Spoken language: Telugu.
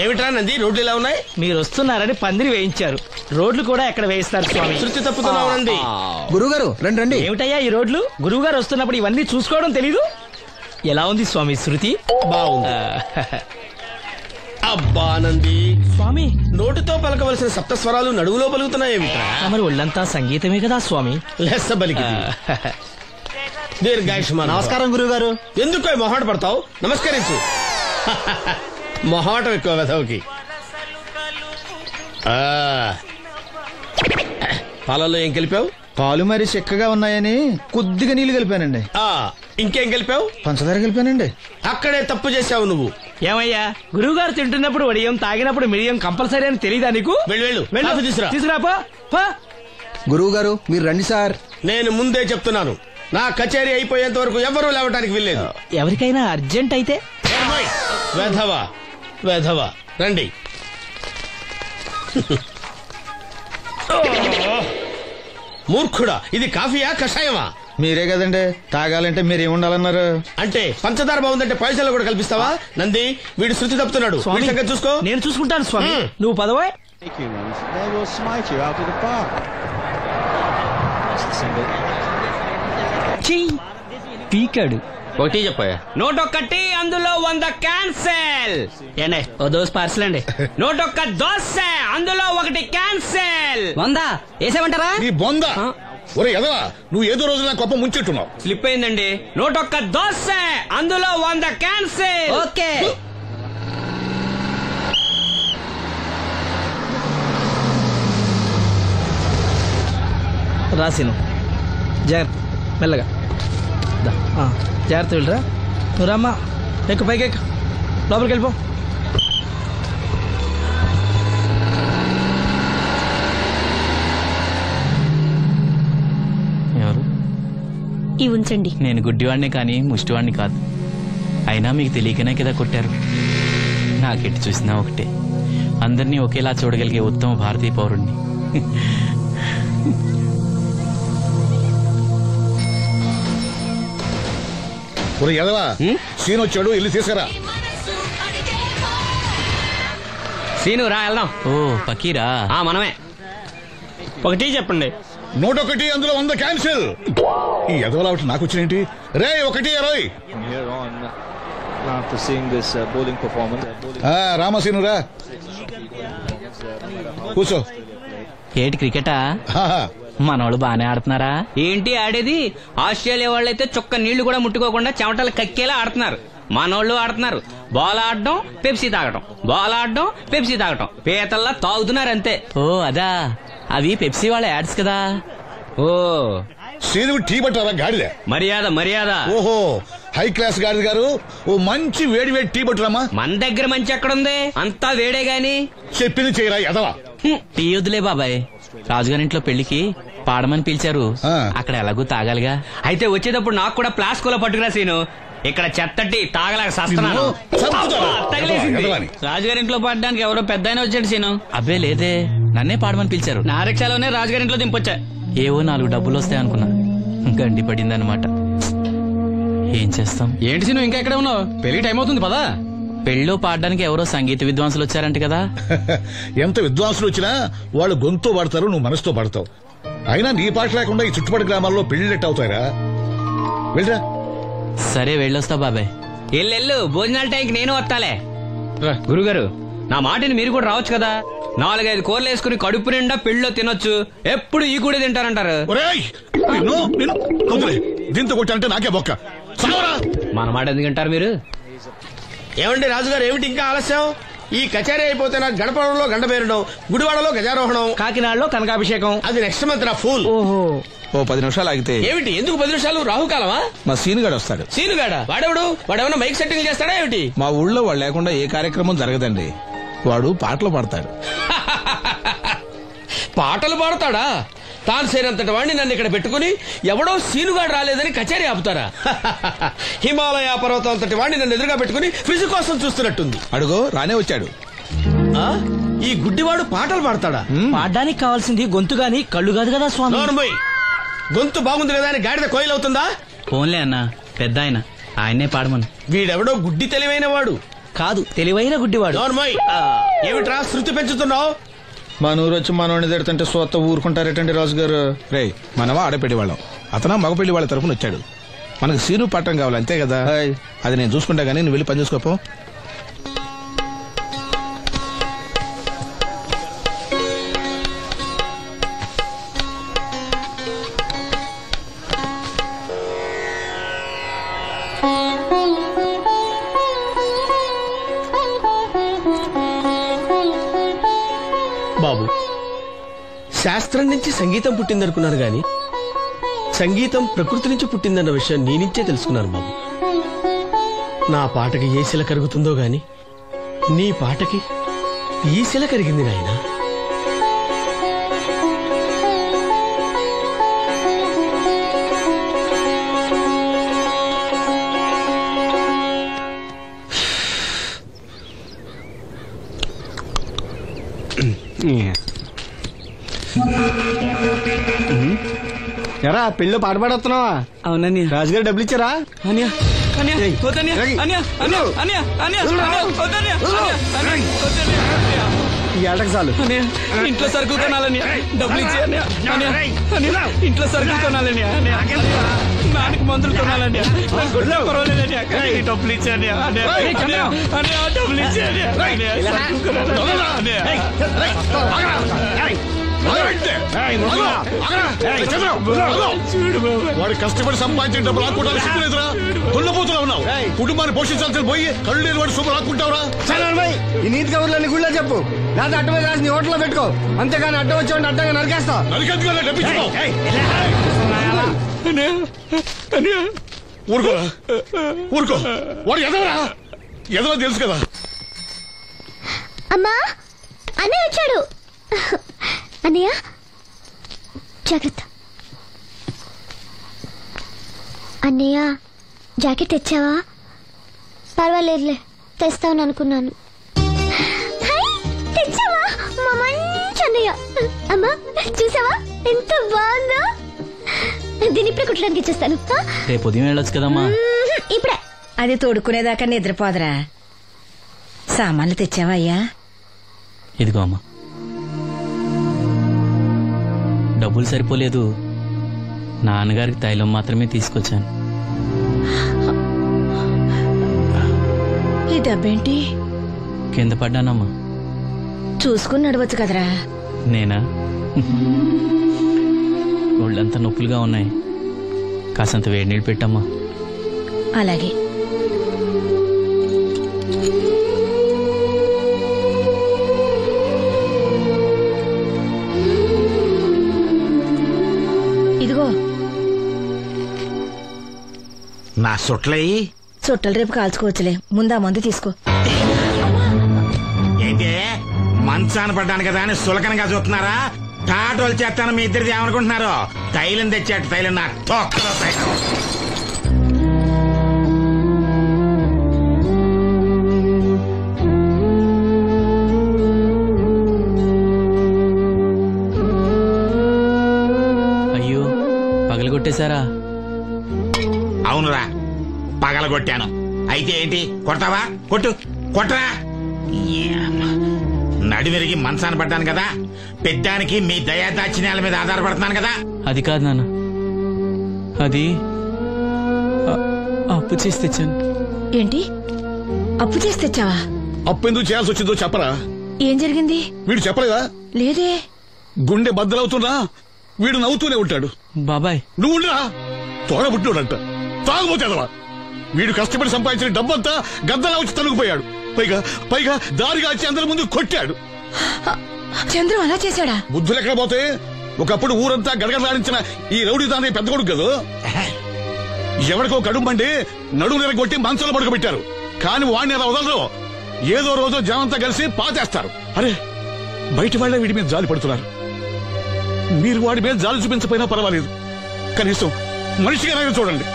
ఏమిట్రా నంది, రోడ్లు ఇలా ఉన్నాయి? మీరు వస్తున్నారని పందిరి వేయించారు. రోడ్లు కూడా ఎక్కడ వేయిస్తారు స్వామి? శృతి తప్పుతున్నావు నంది. గురువుగారు రండి రండి. ఏమిటయ్యా ఈ రోడ్లు? గురువు గారు వస్తున్నప్పుడు ఇవన్నీ చూసుకోవడం తెలీదు? ఎలా ఉంది స్వామి శృతి? బాగుంది. అబ్బా నంది స్వామి, నోటితో పలకవలసిన సప్తస్వరాలు నడువులో పలుకుతున్నాయేమిట్రా? మరి ఒళ్ళంతా సంగీతమే కదా స్వామి. లెస్స బలికి దీర్ఘాయుష్మాన్. నమస్కారం గురువుగారు. ఎందుకో మొహాట పడతావు? నమస్కరించు. మొహాటం ఎక్కువ వెధవుకి. పాలల్లో ఏం కలిపావు? పాలు మరి చిక్కగా ఉన్నాయని కొద్దిగా నీళ్లు కలిపానండి. ఇంకేం కలిపావు? పంచదార కలిపానండి. అక్కడే తప్పు చేశావు నువ్వు. ఏమయ్యా, గురువు గారు తింటున్నప్పుడు వడియం, తాగినప్పుడు మిడియం కంపల్సరీ అని తెలీదా నీకు? వెళ్ళు తీసుకురా. గురువు గారు మీరు రండి సార్. నేను ముందే చెప్తున్నాను, నా కచేరీ అయిపోయేంత వరకు ఎవరూ లేవటానికి వెళ్ళలేదు. ఎవరికైనా అర్జెంట్ అయితే వెధవా వెధవా రండి. మూర్ఖుడా, ఇది కాఫీయా కషాయమా? మీరే కదండి తాగాలంటే మీరేముండాలన్నారు? అంటే పంచదార బాగుందంటే పైసలు కూడా కల్పిస్తావా? నంది, వీడు శృతి తప్పుతున్నాడు. చూసుకో. నేను చూసుకుంటాను స్వామి, నువ్వు పదవా. పీకాడు. ఒకటి చెప్పాయా? 101 అందులో 100 క్యాన్సెల్. ఏండే ఓ దోస్ పార్సల్ అండి. 101 దోశ అందులో 1 క్యాన్సెల్. 100 వేసేమంటారా? నీ బొంద. ఒరే ఎదవా, నువ్వు ఏదో రోజు నా కొప్ప ముంచెట్టున్నావు. స్లిప్ అయిందండి. 101 దోశ అందులో 100 క్యాన్సెల్. ఓకే. రాసిను జాగ్రత్త, మెల్లగా జాగ్రత్త వెళ్ళరా. నువ్వు రామ్మా, ఎక్కు పైకి ఎక్కు, లోపలికి వెళ్ళిపో. ఎవరు? ఇవి ఉంచండి. నేను గుడ్డివాడిని కానీ ముష్టివాడిని కాదు. అయినా మీకు తెలియకనే కదా కొట్టారు. నాకెట్టి చూసినా ఒకటే, అందరినీ ఒకేలా చూడగలిగే ఉత్తమ భారతీయ పౌరుణ్ణి. ఒరే ఎదవా, సీన్ వచ్చాడు, ఇల్లు తీసుకురా. సీను రా వెళ్దాం. ఓ పకీరా, మనమే. ఒకటి చెప్పండి. 101 అందులో 100 క్యాన్సిల్. ఈ ఎదవలా ఒకటి నాకు వచ్చినేంటి? రే 1-20. రామసీను రా, కూర్చో. ఏటి క్రికెటా? మనోళ్ళు బానే ఆడుతున్నారా? ఏంటి ఆడేది? ఆస్ట్రేలియా వాళ్ళైతే చుక్క నీళ్లు కూడా ముట్టుకోకుండా చెమటలు కక్కేలా ఆడుతున్నారు. మనోళ్ళు ఆడుతున్నారు బాల్ ఆడడం, పెప్సీ తాగటం, బాల్ ఆడడం, పెప్సీ తాగటం, పీతల్లా తాగుతున్నారు అంతే. ఓ అదా, అవి పెప్సీ వాళ్ళ యాడ్స్ కదా. ఓ సీను టీ పట్టారా గాడిద? మర్యాద మర్యాద. ఓహో, హై క్లాస్ గాడిద గారు, ఓ మంచి వేడి వేడి టీ పట్టురామా. మన దగ్గర మంచి ఎక్కడుంది, అంతా వేడే గాని. చెప్పింది చేయరా ఎదవా. టీ వద్దులే బాబాయ్, రాజుగారింట్లో పెళ్లికి పాడమని పిలిచారు, అక్కడ ఎలాగూ తాగాలిగా. అయితే వచ్చేటప్పుడు నాకు కూడా ప్లాస్కోలో పట్టుకురా సీను. ఇక్కడ చెత్తటి తాగలేక సస్తున్నాను. రాజుగారింట్లో పాడడానికి ఎవరో పెద్ద ఆయన వచ్చాడు సీను. అబ్బే లేదే, నన్నే పాడమని పిలిచారు. నా రిక్షాలోనే రాజుగారింట్లో దింపొచ్చా. ఏవో 4 డబ్బులు వస్తాయనుకున్నా, గండి పడిందనమాట. ఏం చేస్తాం? ఏంటి సీను ఇంకా ఎక్కడ ఉన్నావు? పెళ్లి టైం అవుతుంది పదా. పెళ్ళిలో పాడడానికి ఎవరో సంగీత విద్వాంసులు వచ్చారంట కదా. ఎంత విద్వాంసులు వచ్చినా వాళ్ళు గొంతు పాడతారు, నువ్వు మనసుతో పాడతావు. అయినా నీ పాట లేకుండా ఈ చుట్టుపక్కల గ్రామాల్లో పెళ్లినట్టు అవుతాయిరా. వెళ్ళరా. సరే వెళ్ళొస్తా బాబాయ్. ఎల్లెళ్ళు, భోజనాల టైంకి నేను వస్తాలే. గురుగారు, నా మాటిని మీరు కూడా రావచ్చు కదా. 4-5 కూరలు వేసుకుని కడుపు నిండా పెళ్ళిలో తినొచ్చు. ఎప్పుడు ఈ కూడా తింటారంటారు. దీంతో కొట్టాలంటే నాకే బొక్క. మన మాట ఎందుకంటారు మీరు? ఏమండి రాజుగారు, ఏమిటి ఇంకా ఆలస్యం? ఈ కచేరీ అయిపోతే నాకు గడపడంలో గంట పేరడం, గుడివాడలో గజారోహణం, కాకినాడలో కనకాభిషేకం. అది నెక్స్ట్ మంత్ నా ఫూల్. ఓహో, ఓ 10 నిమిషాలు ఆగితే. ఏమిటి, ఎందుకు 10 నిమిషాలు? రాహుకాలమా? మా సీనుగాడు వస్తాడు. సీనుగాడా? వాడేమన్నా మైక్ సెట్టింగ్ చేస్తాడా ఏమిటి? మా ఊళ్ళో వాడు లేకుండా ఏ కార్యక్రమం జరగదండి. వాడు పాటలు పాడతాడు. పాటలు పాడతాడా? తాను సేనంతటి వాడిని నన్ను ఇక్కడ పెట్టుకుని ఎవడో సీనుగాడు రాలేదని కచేరీ ఆపుతారా? హిమాలయ పర్వతం అంతటి వాడిని నన్ను ఎదురుగా పెట్టుకుని ఫిజు కోసం చూస్తున్నట్టుంది. అడుగో రానే వచ్చాడు. ఈ గుడ్డివాడు పాటలు పాడతాడా? పాడడానికి కావాల్సింది గొంతు గాని కళ్ళు కాదు కదా స్వామి. గొంతు బాగుంది కదా అని గాడిద కోయిలవుతుందా? ఫోన్లే అన్న, పెద్ద ఆయన్నే పాడమను. వీడెవడో గుడ్డి తెలివైన వాడు కాదు, తెలివైన గుడ్డివాడు. నోర్మోయ్, ఏమిట్రా శృతి పెంచుతున్నావు? మన ఊరు వచ్చి మనోడిని తిడుతుంటే సొత్త ఊరుకుంటారేటండి రాజు గారు. రే, మనమా ఆడపెళ్లి వాళ్ళం, అతను మగపెళ్లి వాళ్ళ తరఫున వచ్చాడు. మనకు సీను పట్టం కావాలి అంతే కదా. అది నేను చూసుకుంటా గానీ నువ్వు వెళ్ళి పని చూసుకోపో. బాబు, శాస్త్రం నుంచి సంగీతం పుట్టిందనుకున్నాను గాని సంగీతం ప్రకృతి నుంచి పుట్టిందన్న విషయం నీ నుంచే తెలుసుకున్నాను బాబు. నా పాటకి ఏ శిల కరుగుతుందో గాని నీ పాటకి ఈ శిల కరిగింది నాయనా. ఎరా పెళ్ళి పాట పాడుతున్నావా? అవునని రాజుగారు డబ్బులు ఇచ్చారా? ఈ ఏటకు చాలు. ఇంట్లో సరుకులు కొనాలని డబ్బులు ఇచ్చి ఇంట్లో సరుకులు కొనాలని నానికి మందులు కొనాలని డబ్బులు ఇచ్చాను డబ్బులు వాడు కష్టపడి సంపాదించిన డబ్బు రాకుండా సిగ్గులేదురా? దున్నపోతున్నా ఉన్నావు. కుటుంబాన్ని పోషించాల్సిన పోయి కళ్ళు లేని వాడు శుభ్రం రాకుంటావురా? ఈ నీతి కబుర్లన్నీ గుళ్ళో చెప్పు, లేదా అడ్డమే రాసి నీ హోటల్లో పెట్టుకో. అంతేగాని అడ్డం వచ్చాడు అడ్డంగా నరికేస్తా. నరికెందుకు డబ్బిచ్చుకో. ఊరుకోరా, ఊరుకో. వాడు ఎదవరా? ఎదవ తెలుసు కదా. అమ్మా, అన్నయ్య వచ్చాడు. అన్నయ్య జాగ్రత్త. అన్నయ్య జాకెట్ తెచ్చావా? పర్వాలేదులే, తెస్తావని అనుకున్నాను. తెచ్చావా? మా మంచి అన్నయ్య. అమ్మా చూసావా ఎంత బాగుందో? దీన్ని ఇప్పుడే కుట్టడానికి ఇచ్చేస్తాను. రేపు ఉదయం వెళ్ళొచ్చు కదమ్మా. ఇప్పుడే. అది తోడుకునేదాకా నిద్రపోదరా. సామాన్లు తెచ్చావా అయ్యా? ఇదిగో అమ్మా. డబ్బులు సరిపోలేదు, నాన్నగారికి తైలం మాత్రమే తీసుకొచ్చాను. ఈ డబ్బేంటి? కింద పడ్డానమ్మా. చూసుకుని నడవచ్చు కదరా. నేనా? ఒళ్ళంతా నొప్పులుగా ఉన్నాయి, కాసంత వేడి నీళ్ళు పెట్టమ్మా. అలాగే. ఇదిగో నా సొట్లయి చుట్టలు రేపు కాల్చుకోవచ్చులే, ముందా మందు తీసుకో. ఏంటి మంచాన పడ్డాను కదా అని సులకనగా చూస్తున్నారా? టాటోలు చేస్తాను మీ ఇద్దరిది ఏమనుకుంటున్నారు? తైలం తెచ్చాడు, తైలం నా తొక్కలో తైలం. అయ్యో, పగలగొట్టేశారా? అవునురా, పగలగొట్టాను. అయితే ఏంటి, కొడతావా? కొట్టు, కొట్టరా. నడివిరిగి మంచాన పడ్డాను కదా, పెద్దానికి మీ దయాదాచిన్యాల మీద ఆధారపడుతున్నాను కదా. అది కాదు నాన్న, అది అప్పు చేసి తెచ్చాను. ఏంటి అప్పు చేసి తెచ్చావా? అప్పు ఎందుకు చేయాల్సి వచ్చిందో చెప్పరా? ఏం జరిగింది? వీడు చెప్పలేదా? లేదే. గుండె బద్దలవుతున్నా వీడు నవ్వుతూనే ఉంటాడు. బాబాయ్ నువ్వు ఉండరా, తోడబుట్టినోడంట, తాగుపోతేదవా. వీడు కష్టపడి సంపాదించిన డబ్బంతా గద్దలా వచ్చి తనుకుపోయాడు. పైగా పైగా దారిగా వచ్చి అందరి ముందు కొట్టాడు. చంద్రు అలా చేశాడా? బుద్ధులు ఎక్కడ పోతే, ఒకప్పుడు ఊరంతా గడగడలాడించిన ఈ రౌడీ దాని పెద్ద కొడుకు కదా. ఎవరికో కడుంబండి నడుము నిరగొట్టి మంచంలో పడుకోబెట్టారు. కాని వాడిని అలా వదలరు. ఏదో రోజు జనంతా కలిసి పాతేస్తారు. అరే, బయట వాళ్ళే వీడి మీద జాలి పడుతున్నారు. మీరు వాడి మీద జాలి చూపించకపోయినా పర్వాలేదు, కనీసం మనిషిగా చూడండి.